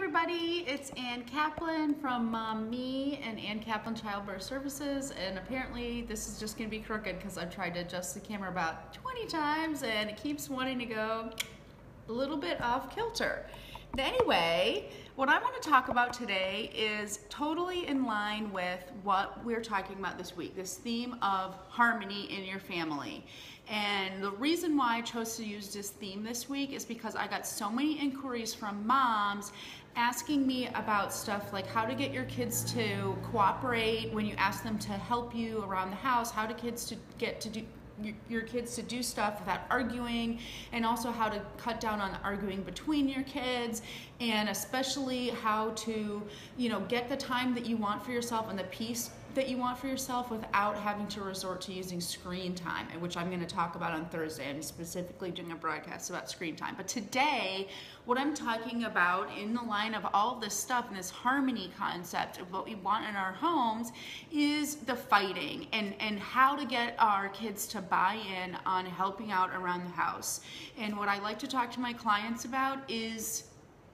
everybody, it's Ann Kaplan from Me and Ann Kaplan Childbirth Services, and apparently this is just going to be crooked because I've tried to adjust the camera about 20 times and it keeps wanting to go a little bit off kilter. But anyway, what I want to talk about today is totally in line with what we're talking about this week, this theme of harmony in your family. And the reason why I chose to use this theme this week is because I got so many inquiries from moms asking me about stuff like how to get your kids to cooperate when you ask them to help you around the house, how to get your kids to do stuff without arguing, and also how to cut down on arguing between your kids, and especially how to, get the time that you want for yourself and the peace that you want for yourself without having to resort to using screen time, which I'm going to talk about on Thursday. I'm specifically doing a broadcast about screen time. But today, what I'm talking about in the line of all this stuff and this harmony concept of what we want in our homes is the fighting and how to get our kids to buy in on helping out around the house. And what I like to talk to my clients about is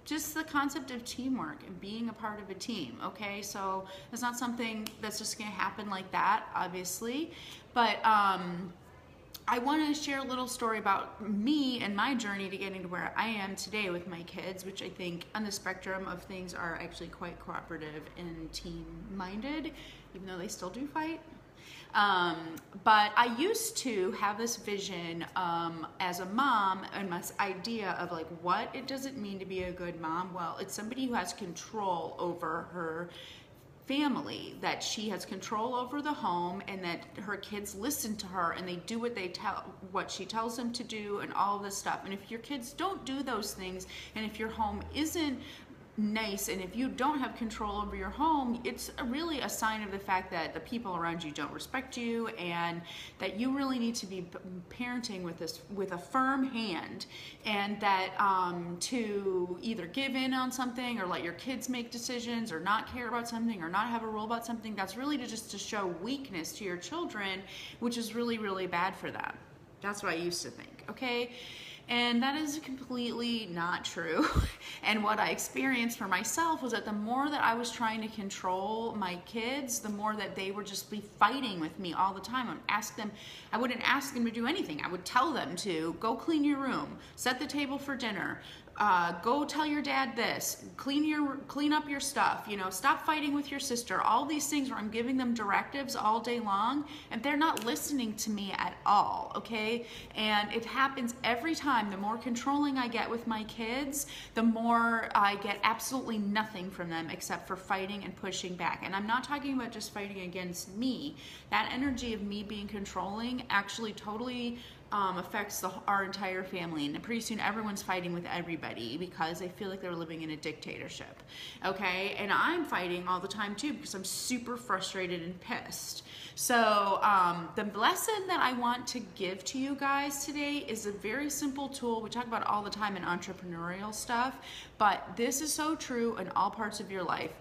just the concept of teamwork and being a part of a team, okay? So it's not something that's just gonna happen like that, obviously, but I want to share a little story about me and my journey to getting to where I am today with my kids, which I think on the spectrum of things are actually quite cooperative and team-minded, even though they still do fight. But I used to have this vision as a mom and this idea of like what it does it mean to be a good mom. Well, it's somebody who has control over her family, that she has control over the home, and that her kids listen to her and they do what she tells them to do and all of this stuff. And if your kids don't do those things, and if your home isn't nice, and if you don't have control over your home, it's really a sign of the fact that the people around you don't respect you, and that you really need to be parenting with a firm hand, and that to either give in on something or let your kids make decisions or not care about something or not have a rule about something, that's really just to show weakness to your children, which is really, really bad for them. That's what I used to think, okay? And that is completely not true. And what I experienced for myself was that the more that I was trying to control my kids, the more that they would just be fighting with me all the time. I wouldn't ask them to do anything. I would tell them to go clean your room, set the table for dinner, go tell your dad this, clean up your stuff, stop fighting with your sister, all these things where I'm giving them directives all day long, and they're not listening to me at all, okay? And it happens every time. The more controlling I get with my kids, the more I get absolutely nothing from them except for fighting and pushing back. And I'm not talking about just fighting against me. That energy of me being controlling actually totally affects our entire family, and pretty soon everyone's fighting with everybody because they feel like they're living in a dictatorship, okay? And I'm fighting all the time too because I'm super frustrated and pissed. So the lesson that I want to give to you guys today is a very simple tool. We talk about it all the time in entrepreneurial stuff, but this is so true in all parts of your life.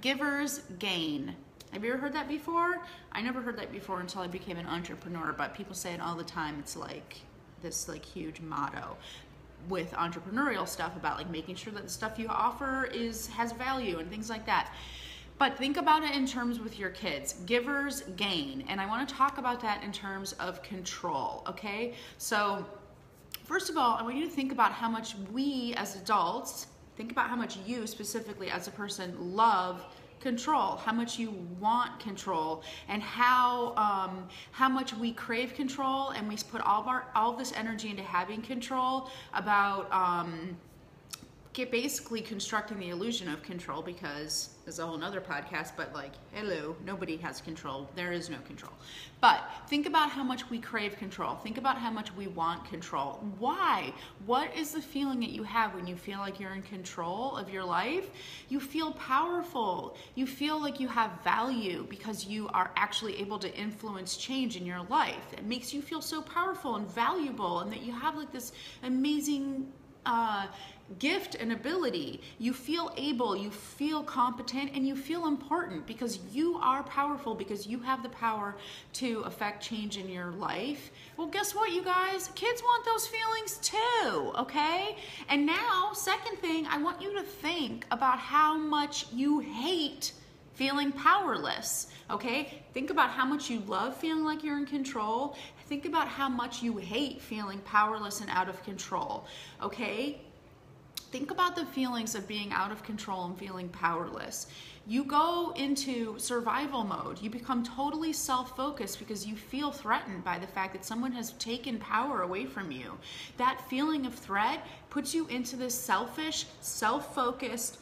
Givers gain. Have you ever heard that before? I never heard that before until I became an entrepreneur, but people say it all the time. It's like this huge motto with entrepreneurial stuff about like making sure that the stuff you offer has value and things like that. But think about it in terms with your kids. Givers gain. And I want to talk about that in terms of control, okay? So first of all, I want you to think about how much we as adults, think about how much you specifically as a person love control, how much you want control, and how much we crave control, and we put all this energy into having control about basically constructing the illusion of control, because there's a whole nother podcast, but like, hello, nobody has control. There is no control. But think about how much we crave control. Think about how much we want control. Why? What is the feeling that you have when you feel like you're in control of your life? You feel powerful. You feel like you have value because you are actually able to influence change in your life. It makes you feel so powerful and valuable, and that you have like this amazing gift and ability. You feel able, you feel competent, and you feel important because you are powerful, because you have the power to affect change in your life. Well, guess what, you guys? Kids want those feelings too, okay? And now, second thing, I want you to think about how much you hate feeling powerless, okay? Think about how much you love feeling like you're in control. Think about how much you hate feeling powerless and out of control, okay? Think about the feelings of being out of control and feeling powerless. You go into survival mode. You become totally self-focused because you feel threatened by the fact that someone has taken power away from you. That feeling of threat puts you into this selfish, self-focused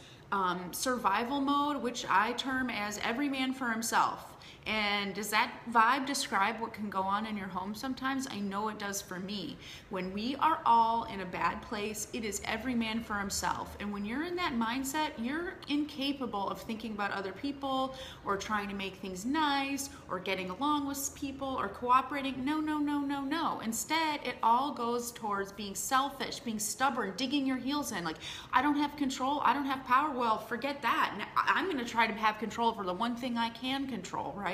survival mode, which I term as every man for himself. And does that vibe describe what can go on in your home sometimes? I know it does for me. When we are all in a bad place, it is every man for himself. And when you're in that mindset, you're incapable of thinking about other people or trying to make things nice or getting along with people or cooperating. No, no, no, no, no. Instead, it all goes towards being selfish, being stubborn, digging your heels in. Like, I don't have control, I don't have power. Well, forget that. I'm going to try to have control over the one thing I can control, right?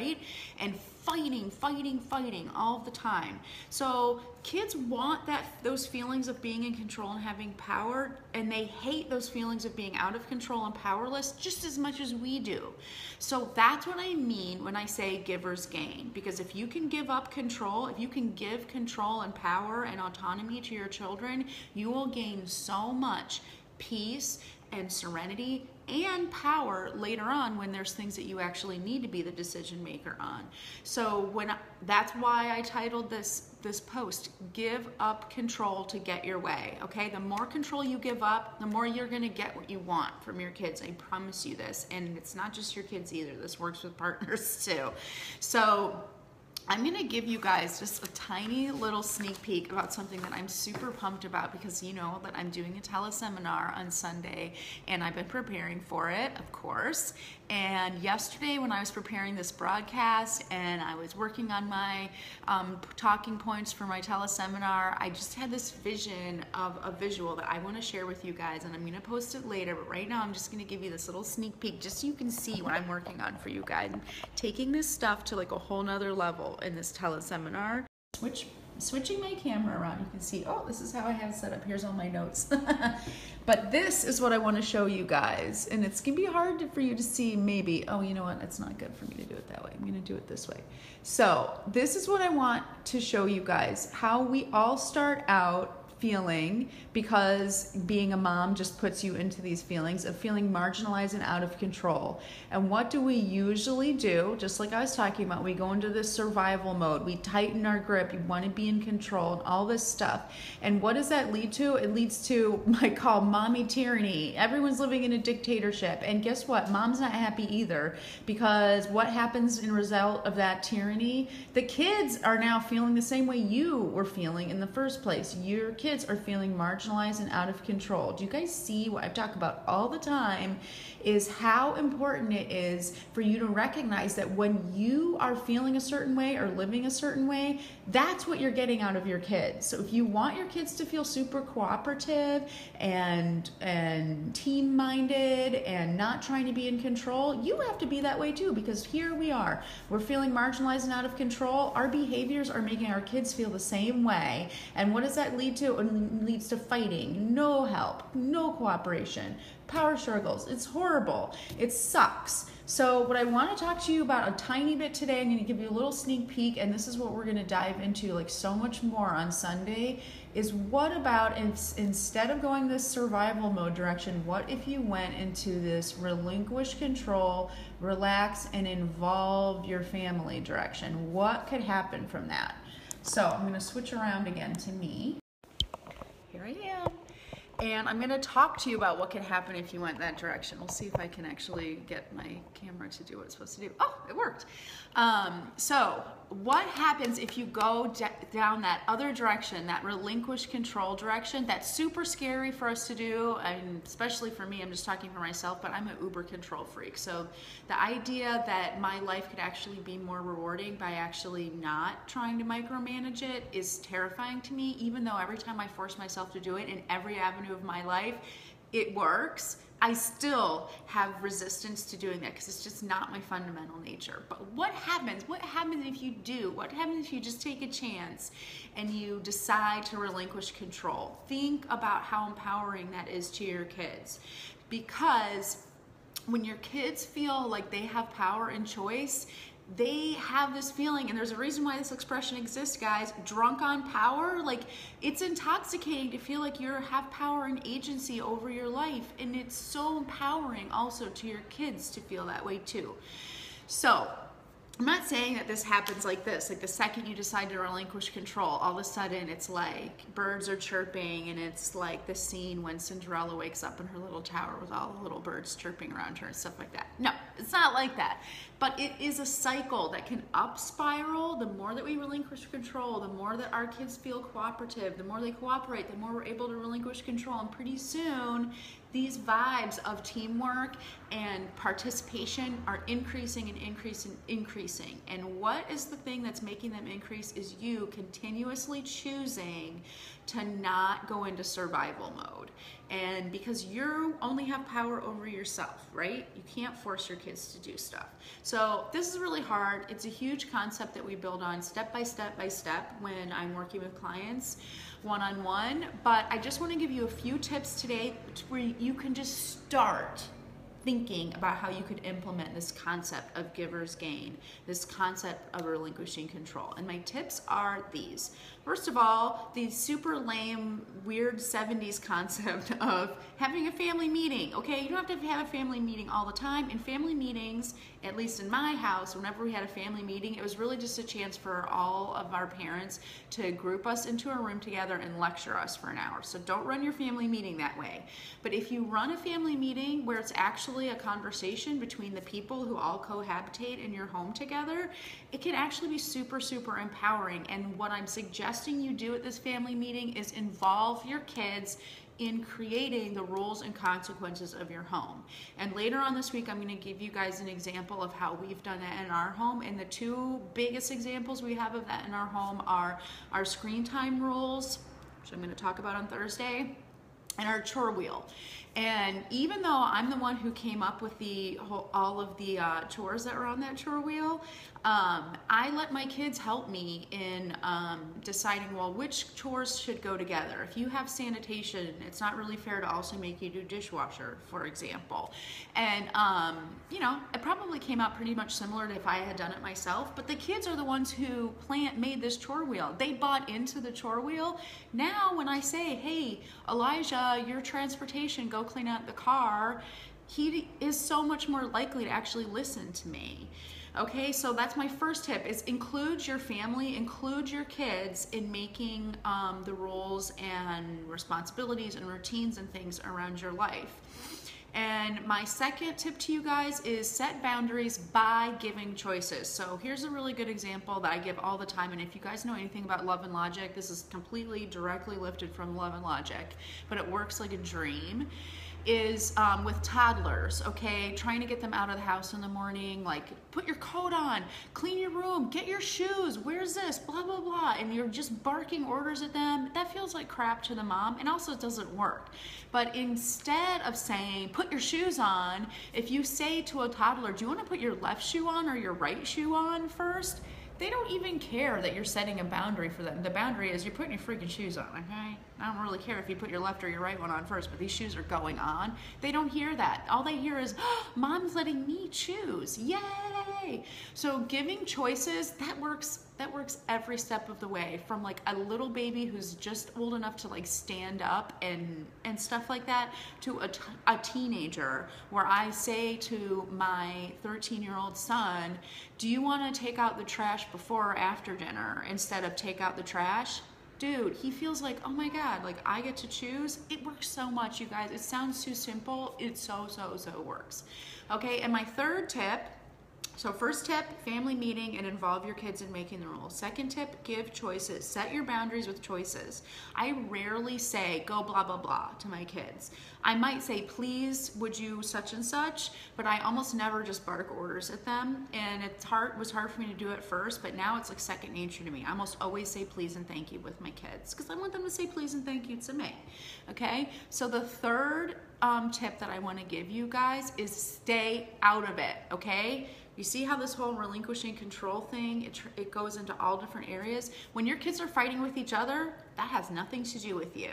And fighting, fighting, fighting all the time. So kids want those feelings of being in control and having power, and they hate those feelings of being out of control and powerless just as much as we do. So that's what I mean when I say givers gain. Because if you can give up control, if you can give control and power and autonomy to your children, you will gain so much peace and serenity and power later on when there's things that you actually need to be the decision maker on. So that's why I titled this post, Give Up Control to Get Your Way, okay? The more control you give up, the more you're gonna get what you want from your kids. I promise you this. And it's not just your kids either. This works with partners too. So I'm gonna give you guys just a tiny little sneak peek about something that I'm super pumped about, because you know that I'm doing a teleseminar on Sunday and I've been preparing for it, of course. And yesterday when I was preparing this broadcast and I was working on my talking points for my teleseminar, I just had this vision of a visual that I wanna share with you guys, and I'm gonna post it later, but right now I'm just gonna give you this little sneak peek just so you can see what I'm working on for you guys. I'm taking this stuff to like a whole nother level in this teleseminar. Switching my camera around, you can see, oh, this is how I have it set up. Here's all my notes. But this is what I want to show you guys. And it's going to be hard for you to see maybe, oh, you know what? It's not good for me to do it that way. I'm going to do it this way. So this is what I want to show you guys, how we all start out feeling, because being a mom just puts you into these feelings of feeling marginalized and out of control. And what do we usually do? Just like I was talking about, we go into this survival mode, we tighten our grip, you want to be in control and all this stuff. And what does that lead to? It leads to what I call mommy tyranny. Everyone's living in a dictatorship. And guess what? Mom's not happy either, because what happens in result of that tyranny? The kids are now feeling the same way you were feeling in the first place. Your kids are feeling marginalized and out of control. Do you guys see what I talk about all the time? Is how important it is for you to recognize that when you are feeling a certain way or living a certain way, that's what you're getting out of your kids. So if you want your kids to feel super cooperative and team-minded and not trying to be in control, you have to be that way too, because here we are. We're feeling marginalized and out of control. Our behaviors are making our kids feel the same way. And what does that lead to? It leads to fighting, no help, no cooperation, power struggles. It's horrible. It sucks. So what I want to talk to you about a tiny bit today, I'm going to give you a little sneak peek, and this is what we're going to dive into like so much more on Sunday, is what about instead of going this survival mode direction, what if you went into this relinquish control, relax, and involve your family direction? What could happen from that? So I'm going to switch around again to me. Here I am. And I'm going to talk to you about what could happen if you went that direction. We'll see if I can actually get my camera to do what it's supposed to do. Oh, it worked. So what happens if you go get down that other direction, that relinquish control direction. That's super scary for us to do, and especially for me, I'm just talking for myself, but I'm an uber control freak. So the idea that my life could actually be more rewarding by actually not trying to micromanage it is terrifying to me, even though every time I force myself to do it in every avenue of my life, it works. I still have resistance to doing that because it's just not my fundamental nature. But what happens? What happens if you do? What happens if you just take a chance and you decide to relinquish control? Think about how empowering that is to your kids. Because when your kids feel like they have power and choice, they have this feeling, and there's a reason why this expression exists, guys, drunk on power. Like, it's intoxicating to feel like you have power and agency over your life, and it's so empowering also to your kids to feel that way too. So I'm not saying that this happens like this, like the second you decide to relinquish control, all of a sudden it's like birds are chirping, and it's like the scene when Cinderella wakes up in her little tower with all the little birds chirping around her and stuff like that. No, it's not like that. But it is a cycle that can up spiral. The more that we relinquish control, the more that our kids feel cooperative, the more they cooperate, the more we're able to relinquish control. And pretty soon, these vibes of teamwork and participation are increasing and increasing. And what is the thing that's making them increase is you continuously choosing to not go into survival mode. And because you only have power over yourself, right? You can't force your kids to do stuff. So this is really hard. It's a huge concept that we build on step by step by step when I'm working with clients one-on-one. But I just want to give you a few tips today where you can just start thinking about how you could implement this concept of giver's gain, this concept of relinquishing control. And my tips are these. First of all, the super lame, weird 70s concept of having a family meeting. Okay, you don't have to have a family meeting all the time. In family meetings, at least in my house, whenever we had a family meeting, it was really just a chance for all of our parents to group us into a room together and lecture us for an hour. So don't run your family meeting that way. But if you run a family meeting where it's actually a conversation between the people who all cohabitate in your home together, it can actually be super, super empowering. And what I'm suggesting you do at this family meeting is involve your kids in creating the rules and consequences of your home. And later on this week, I'm going to give you guys an example of how we've done that in our home. And the two biggest examples we have of that in our home are our screen time rules, which I'm going to talk about on Thursday, and our chore wheel. And even though I'm the one who came up with all of the chores that were on that chore wheel, I let my kids help me in deciding, well, which chores should go together. If you have sanitation, it's not really fair to also make you do dishwasher, for example. And, you know, it probably came out pretty much similar to if I had done it myself, but the kids are the ones who made this chore wheel. They bought into the chore wheel. Now, when I say, hey, Elijah, your transportation, go clean out the car, he is so much more likely to actually listen to me. Okay, so that's my first tip, is include your family, include your kids in making the rules and responsibilities and routines and things around your life. And my second tip to you guys is set boundaries by giving choices. So here's a really good example that I give all the time. And if you guys know anything about Love and Logic, this is completely directly lifted from Love and Logic, but it works like a dream. Is with toddlers, okay? Trying to get them out of the house in the morning, like put your coat on, clean your room, get your shoes, where's this, blah, blah, blah, and you're just barking orders at them. That feels like crap to the mom, and also it doesn't work. But instead of saying, put your shoes on, if you say to a toddler, do you want to put your left shoe on or your right shoe on first? They don't even care that you're setting a boundary for them. The boundary is you're putting your freaking shoes on, okay? I don't really care if you put your left or your right one on first, but these shoes are going on. They don't hear that. All they hear is, oh, Mom's letting me choose. Yay! So giving choices, that works every step of the way, from like a little baby who's just old enough to like stand up and stuff like that, to a teenager, where I say to my 13-year-old son, do you want to take out the trash before or after dinner instead of take out the trash? Dude, he feels like, oh my God, like I get to choose. It works so much, you guys. It sounds too simple. It so works. Okay, and my third tip So first tip, family meeting and involve your kids in making the rules. Second tip, give choices. Set your boundaries with choices. I rarely say, go blah, blah, blah to my kids. I might say, please, would you such and such, but I almost never just bark orders at them. And it was hard for me to do at first, but now it's like second nature to me. I almost always say please and thank you with my kids because I want them to say please and thank you to me, okay? So the third tip that I want to give you guys is stay out of it, okay? You see how this whole relinquishing control thing, it goes into all different areas. When your kids are fighting with each other, that has nothing to do with you.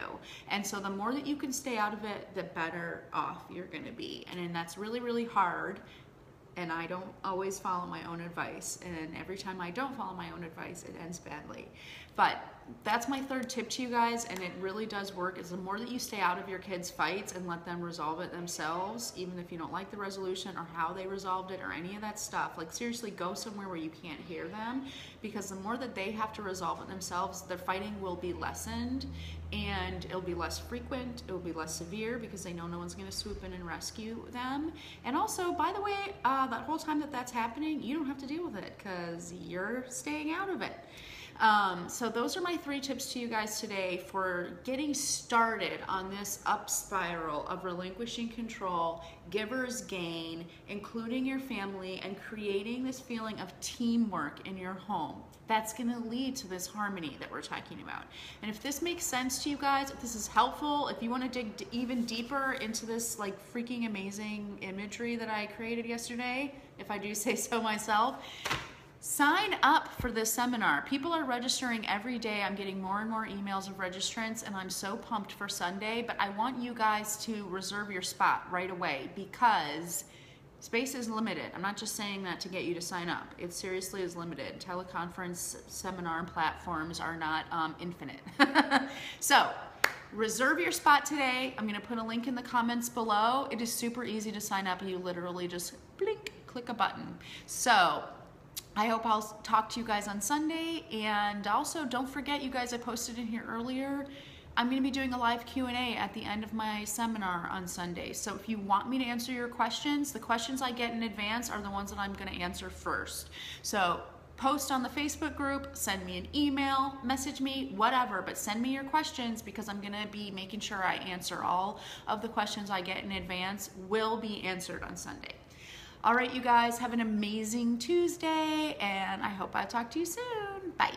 And so the more that you can stay out of it, the better off you're gonna be. And that's really, really hard. And I don't always follow my own advice. And every time I don't follow my own advice, it ends badly. But that's my third tip to you guys, and it really does work, is the more that you stay out of your kids' fights and let them resolve it themselves, even if you don't like the resolution or how they resolved it or any of that stuff, like seriously go somewhere where you can't hear them, because the more that they have to resolve it themselves, their fighting will be lessened, and it'll be less frequent, it will be less severe, because they know no one's going to swoop in and rescue them. And also, by the way, that whole time that that's happening, you don't have to deal with it because you're staying out of it. So those are my 3 tips to you guys today for getting started on this up spiral of relinquishing control, givers gain, including your family, and creating this feeling of teamwork in your home. That's going to lead to this harmony that we're talking about. And if this makes sense to you guys, if this is helpful, if you want to dig even deeper into this like freaking amazing imagery that I created yesterday, if I do say so myself, sign up for this seminar. People are registering every day. I'm getting more and more emails of registrants, and I'm so pumped for Sunday, but I want you guys to reserve your spot right away because space is limited. I'm not just saying that to get you to sign up. It seriously is limited. Teleconference seminar platforms are not infinite. So reserve your spot today. I'm going to put a link in the comments below. It is super easy to sign up. You literally just blink, click a button. So I hope I'll talk to you guys on Sunday. And also, don't forget, you guys, I posted in here earlier, I'm going to be doing a live Q&A at the end of my seminar on Sunday. So if you want me to answer your questions, the questions I get in advance are the ones that I'm going to answer first. So post on the Facebook group, send me an email, message me, whatever, but send me your questions because I'm going to be making sure I answer all of the questions I get in advance will be answered on Sunday. All right, you guys, have an amazing Tuesday, and I hope I talk to you soon. Bye.